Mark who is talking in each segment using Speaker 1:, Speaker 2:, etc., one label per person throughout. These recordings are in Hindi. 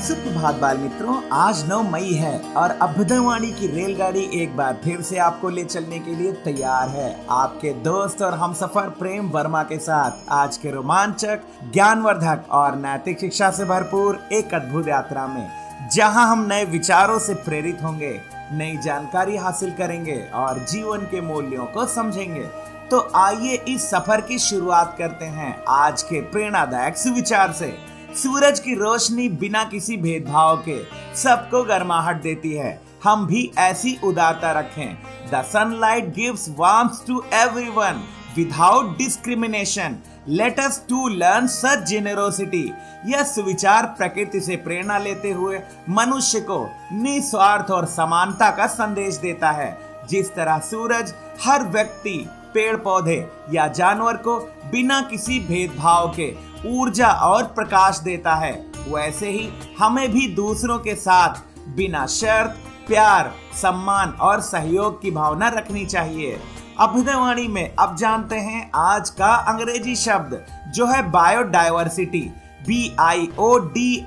Speaker 1: सुप्रभात बाल मित्रों, आज 9 मई है और अभ्युदयवाणी की रेलगाड़ी एक बार फिर से आपको ले चलने के लिए तैयार है। आपके दोस्त और हमसफर प्रेम वर्मा के साथ आज के रोमांचक, ज्ञानवर्धक और नैतिक शिक्षा से भरपूर एक अद्भुत यात्रा में, जहां हम नए विचारों से प्रेरित होंगे, नई जानकारी हासिल करेंगे और जीवन के मूल्यों को समझेंगे। तो आइए इस सफर की शुरुआत करते हैं आज के प्रेरणादायक सुविचार से। सूरज की रोशनी बिना किसी भेदभाव के सबको गर्माहट देती है। हम भी ऐसी उदारता रखें। The sunlight gives warmth to everyone without discrimination. Let us to learn such generosity. यह सुविचार प्रकृति से प्रेरणा लेते हुए मनुष्य को निस्वार्थ और समानता का संदेश देता है। जिस तरह सूरज हर व्यक्ति, पेड़ पौधे या जानवर को बिना किसी भेदभाव के ऊर्जा और प्रकाश देता है, वैसे ही हमें भी दूसरों के साथ बिना शर्त प्यार, सम्मान और सहयोग की भावना रखनी चाहिए। अभ्युदयवाणी में अब जानते हैं आज का अंग्रेजी शब्द जो है बायोडायवर्सिटी। BIODIVERSITY।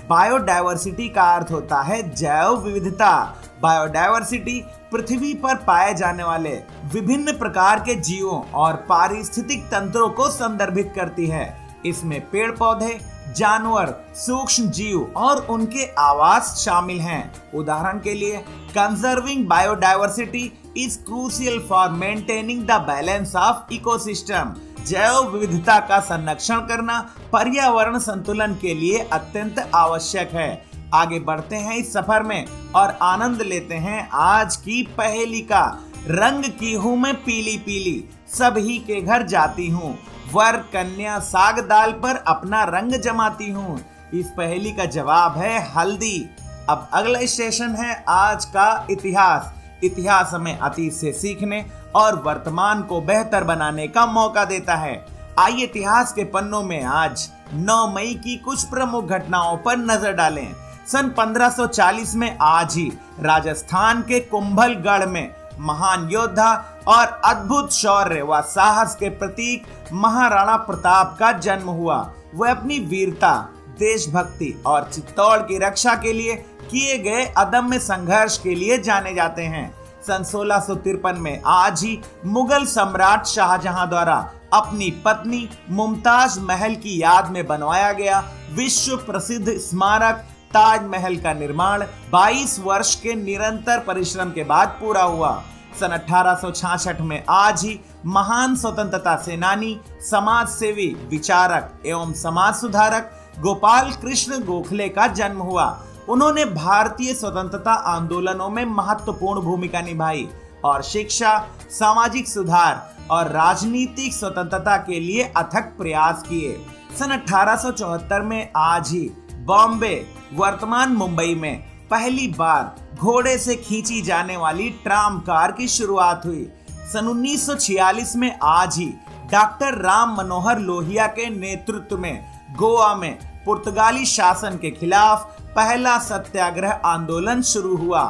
Speaker 1: बायोडायवर्सिटी का अर्थ होता है जैव विविधता। बायोडायवर्सिटी पृथ्वी पर पाए जाने वाले विभिन्न प्रकार के जीवों और पारिस्थितिक तंत्रों को संदर्भित करती है। इसमें पेड़ पौधे, जानवर, सूक्ष्म जीव और उनके आवास शामिल हैं। उदाहरण के लिए, conserving biodiversity is crucial for maintaining the balance of ecosystem. जैव विविधता का संरक्षण करना पर्यावरण संतुलन के लिए अत्यंत आवश्यक है। आगे बढ़ते हैं इस सफर में और आनंद लेते हैं आज की पहेली का। रंग की हूँ मैं पीली पीली, सभी के घर जाती हूँ, वर कन्या साग दाल पर अपना रंग जमाती हूँ। इस पहेली का जवाब है हल्दी। अब अगला स्टेशन है आज का इतिहास। इतिहास हमें अतीत से सीखने और वर्तमान को बेहतर बनाने का मौका देता है। आइए इतिहास के पन्नों में आज 9 मई की कुछ प्रमुख घटनाओं पर नजर डालें। सन 1540 में आज ही राजस्थान के कुंभलगढ़ में महान योद्धा और अद्भुत शौर्य व साहस के प्रतीक महाराणा प्रताप का जन्म हुआ। वह अपनी वीरता, देशभक्ति और चित्तौड़ की रक्षा के लिए किए गए अदम्य संघर्ष के लिए जाने जाते हैं। सन 1653 में आज ही मुगल सम्राट शाहजहां द्वारा अपनी पत्नी मुमताज महल की याद में बनवाया गया विश्व प्रसिद्ध स्मारक ताजमहल का निर्माण 22 वर्ष के निरंतर परिश्रम के बाद पूरा हुआ। सन 1866 में आज ही महान स्वतंत्रता सेनानी, समाज सेवी, विचारक एवं समाज सुधारक गोपाल कृष्ण गोखले का जन्म हुआ। उन्होंने भारतीय स्वतंत्रता आंदोलनों में महत्वपूर्ण भूमिका निभाई और शिक्षा, सामाजिक सुधार और राजनीतिक स्वतंत्रता के लिए अथक प्रयास किए। सन 1874 में आज ही बॉम्बे, वर्तमान मुंबई में पहली बार घोड़े से खींची जाने वाली ट्राम कार की शुरुआत हुई। सन 1946 में आज ही डॉक्टर राम मनोहर लोहिया के नेतृत्व में गोवा में पुर्तगाली शासन के खिलाफ पहला सत्याग्रह आंदोलन शुरू हुआ।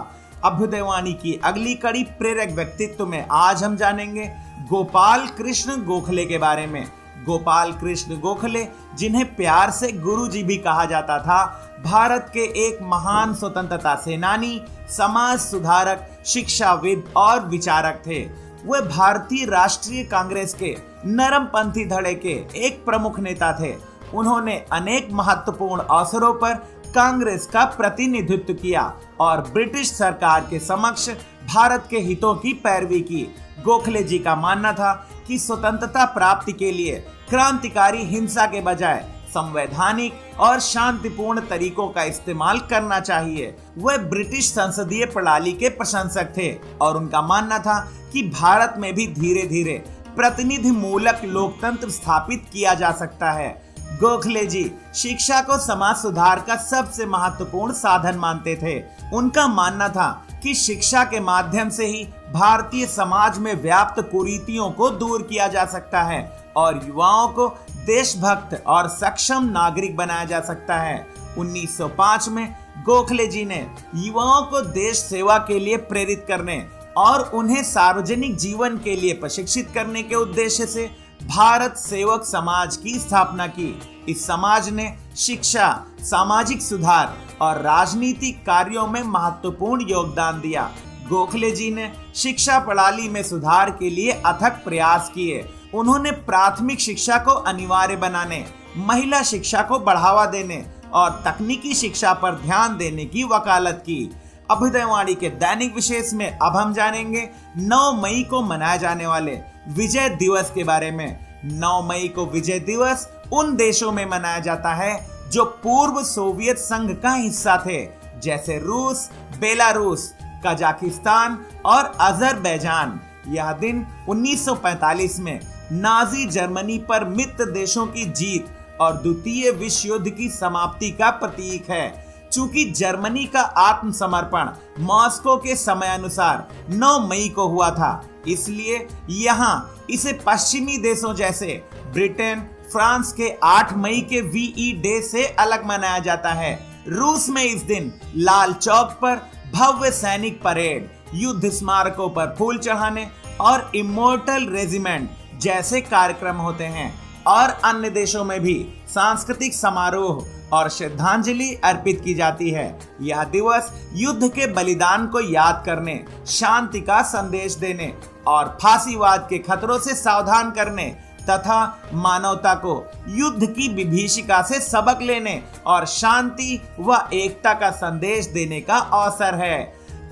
Speaker 1: अभ्युदयवाणी की अगली कड़ी प्रेरक व्यक्तित्व में आज हम जानेंगे गोपाल कृष्ण गोखले के बारे में। गोपाल कृष्ण गोखले, जिन्हें प्यार से गुरुजी भी कहा जाता था, भारत के एक महान स्वतंत्रता सेनानी, समाज सुधारक, शिक्षाविद और विचारक थे। वे भारतीय राष्ट्रीय कांग्रेस के नरमपंथी धड़े के एक प्रमुख नेता थे। उन्होंने अनेक महत्वपूर्ण अवसरों पर कांग्रेस का प्रतिनिधित्व किया और ब्रिटिश सरकार के समक्ष भारत के हितों की पैरवी की। गोखले जी का मानना था कि स्वतंत्रता प्राप्ति के लिए क्रांतिकारी हिंसा के बजाय संवैधानिक और शांतिपूर्ण तरीकों का इस्तेमाल करना चाहिए। वह ब्रिटिश संसदीय प्रणाली के प्रशंसक थे और उनका मानना था कि भारत में भी धीरे धीरे प्रतिनिधि मूलक लोकतंत्र स्थापित किया जा सकता है। गोखले जी शिक्षा को समाज सुधार का सबसे महत्वपूर्ण साधन मानते थे। उनका मानना था कि शिक्षा के माध्यम से ही भारतीय समाज में व्याप्त कुरीतियों को दूर किया जा सकता है और युवाओं को देशभक्त और सक्षम नागरिक बनाया जा सकता है। 1905 में गोखले जी ने युवाओं को देश सेवा के लिए प्रेरित करने और उन्हें सार्वजनिक जीवन के लिए प्रशिक्षित करने के उद्देश्य से भारत सेवक समाज की स्थापना की। इस समाज ने शिक्षा, सामाजिक सुधार और राजनीतिक कार्यों में महत्वपूर्ण योगदान दिया। गोखले जी ने शिक्षा प्रणाली में सुधार के लिए अथक प्रयास किए। उन्होंने प्राथमिक शिक्षा को अनिवार्य बनाने, महिला शिक्षा को बढ़ावा देने और तकनीकी शिक्षा पर ध्यान देने की वकालत की। अभ्युदयवाणी के दैनिक विशेष में अब हम जानेंगे 9 मई को मनाए जाने वाले विजय दिवस के बारे में। 9 मई को विजय दिवस उन देशों में मनाया जाता है जो पूर्व सोवियत संघ का हिस्सा थे, जैसे रूस, बेलारूस, कजाकिस्तान और अजरबैजान। यह दिन 1945 में नाजी जर्मनी पर मित्र देशों की जीत और द्वितीय विश्व युद्ध की समाप्ति का प्रतीक है। चूंकि जर्मनी का आत्मसमर्पण मॉस्को के समयानुसार 9 मई को हुआ था, इसलिए यहाँ इसे पश्चिमी देशों जैसे ब्रिटेन, फ्रांस के 8 मई के VE डे से अलग मनाया जाता है। रूस में इस दिन लाल चौक पर भव्य सैनिक परेड, युद्ध स्मारकों पर फूल चढ़ाने और इमोर्टल रेजिमेंट जैसे कार्यक्रम होते हैं। और अन्य देशों में भी सांस्कृतिक समारोह और श्रद्धांजलि अर्पित की जाती है। यह दिवस युद्ध के बलिदान को याद करने, शांति का संदेश देने और फांसीवाद के खतरों से सावधान करने तथा मानवता को युद्ध की विभीषिका से सबक लेने और शांति व एकता का संदेश देने का अवसर है।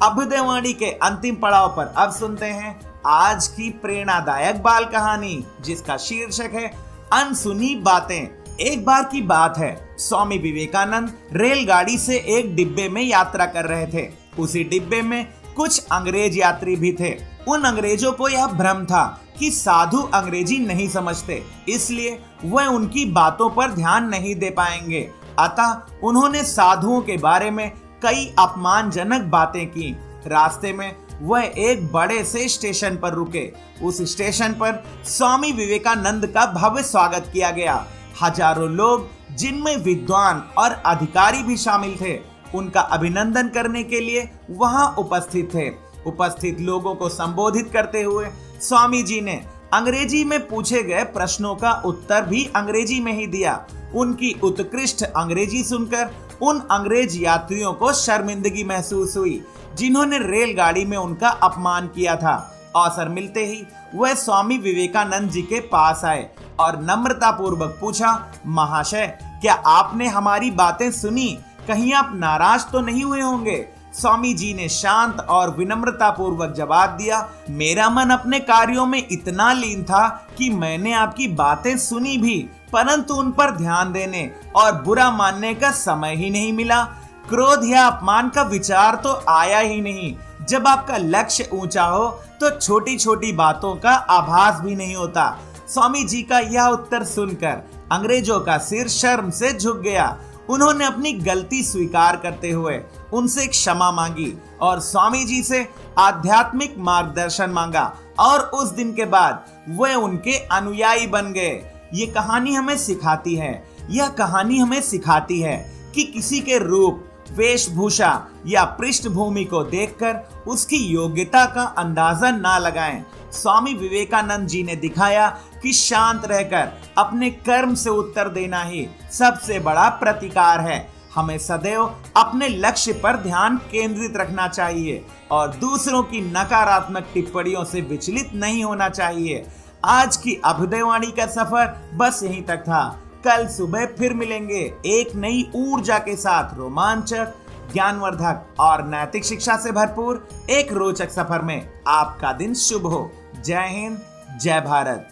Speaker 1: अभ्युदयवाणी के अंतिम पड़ाव पर अब सुनते हैं आज की प्रेरणादायक बाल कहानी, जिसका शीर्षक है अनसुनी बातें। एक बार की बात है, स्वामी विवेकानंद रेलगाड़ी से एक डिब्बे में यात्रा कर रहे थे। उसी डिब्बे में कुछ अंग्रेज यात्री भी थे। उन अंग्रेजों को यह भ्रम था कि साधु अंग्रेजी नहीं समझते, इसलिए वह उनकी बातों पर ध्यान नहीं दे पाएंगे। अतः उन्होंने साधुओं के बारे में कई अपमानजनक बातें की। रास्ते में वह एक बड़े से स्टेशन पर रुके। उस स्टेशन पर स्वामी विवेकानंद का भव्य स्वागत किया गया। हजारों लोग, जिनमें विद्वान और अधिकारी भी शामिल थे, उनका अभिनंदन करने के लिए वहां उपस्थित थे। उपस्थित लोगों को संबोधित करते हुए स्वामी जी ने अंग्रेजी में पूछे गए प्रश्नों का उत्तर भी अंग्रेजी में ही दिया। उनकी उत्कृष्ट अंग्रेजी सुनकर उन अंग्रेज यात्रियों को शर्मिंदगी महसूस हुई, जिन्होंने रेलगाड़ी में उनका अपमान किया था। अवसर मिलते ही वह स्वामी विवेकानंद जी के पास आए और नम्रता पूर्वक पूछा, महाशय, क्या आपने हमारी बातें सुनी? कहीं आप नाराज तो नहीं हुए होंगे? स्वामी जी ने शांत और विनम्रता पूर्वक जवाब दिया, मेरा मन अपने कार्यों में इतना लीन था कि मैंने आपकी बातें सुनी भी, परंतु उन पर ध्यान देने और बुरा मानने का समय ही नहीं मिला। क्रोध या अपमान का विचार तो आया ही नहीं। जब आपका लक्ष्य ऊंचा हो तो छोटी छोटी बातों का आभास भी नहीं होता। स्वामी जी का यह उत्तर सुनकर अंग्रेजों का सिर शर्म से झुक गया। उन्होंने अपनी गलती स्वीकार करते हुए उनसे क्षमा मांगी और स्वामी जी से आध्यात्मिक मार्गदर्शन मांगा और उस दिन के बाद वे उनके अनुयायी बन गए। ये कहानी हमें सिखाती है, यह कहानी हमें सिखाती है कि किसी के रूप, वेशभूषा या पृष्ठभूमि को देखकर उसकी योग्यता का अंदाजा ना लगाएं। स्वामी विवेकानंद जी ने दिखाया कि शांत रहकर अपने कर्म से उत्तर देना ही सबसे बड़ा प्रतिकार है। हमें सदैव अपने लक्ष्य पर ध्यान केंद्रित रखना चाहिए और दूसरों की नकारात्मक टिप्पणियों से विचलित नहीं होना चाहिए। आज की अभ्युदयवाणी का सफर बस यहीं तक था। कल सुबह फिर मिलेंगे एक नई ऊर्जा के साथ, रोमांचक, ज्ञानवर्धक और नैतिक शिक्षा से भरपूर एक रोचक सफर में। आपका दिन शुभ हो। जय हिंद, जय भारत।